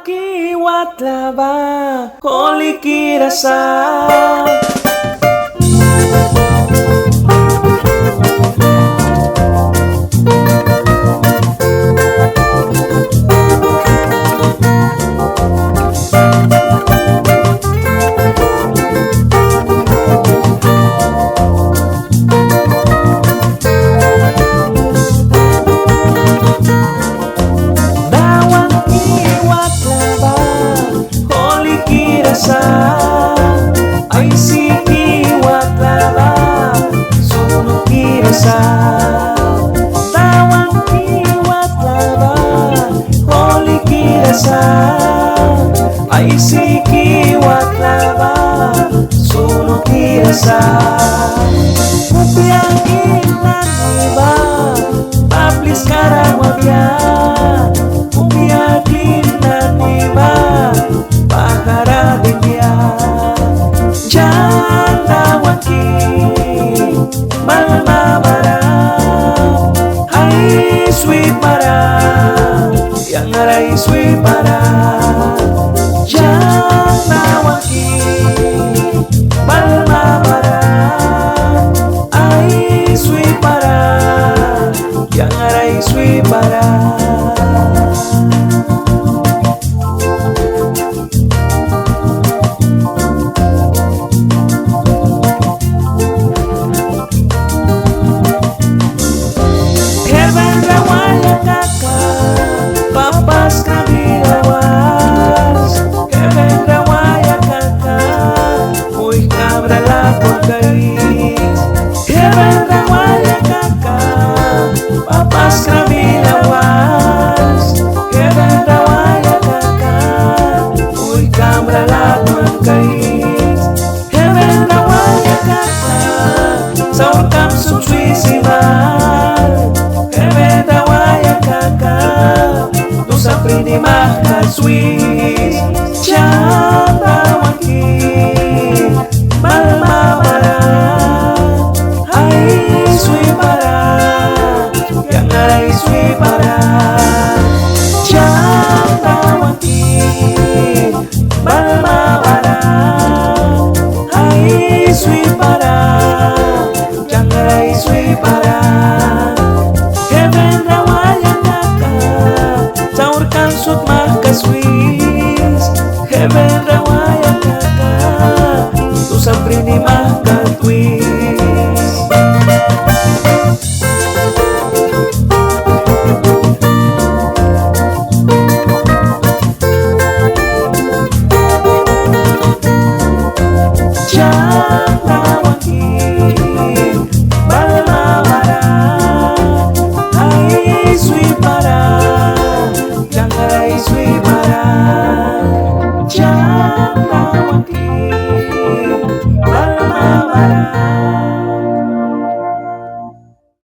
kiwat laba Holi kirasa ay si kiwat laba sunod kirasa tawang kiwat laba Holi kirasa ay si kiwat laba sunod kirasa mupiang ilan iba tablis karang wabyan mupiang ilan iba pakara dia jantawan ki malmabara hai sweet para yang arai sweet para jantawan ki malmabara hai sweet para yang arai sweet para papas kami lawas que vendrá guaya caca muy cabra la porcaís que vendrá guaya caca papas kami lawas que vendrá guaya caca muy cabra la porcaís que vendrá guaya caca saur kam subsuisimal que vendrá guaya caca Sapri mahal Swiss Jantawan ki malmabara hai sweet para yang arai sweet para jantawan ki malmabara hai sweet para yang arai sweet para sut maka Swiss Heaven rawaya kaka tu saprini maka twist jangan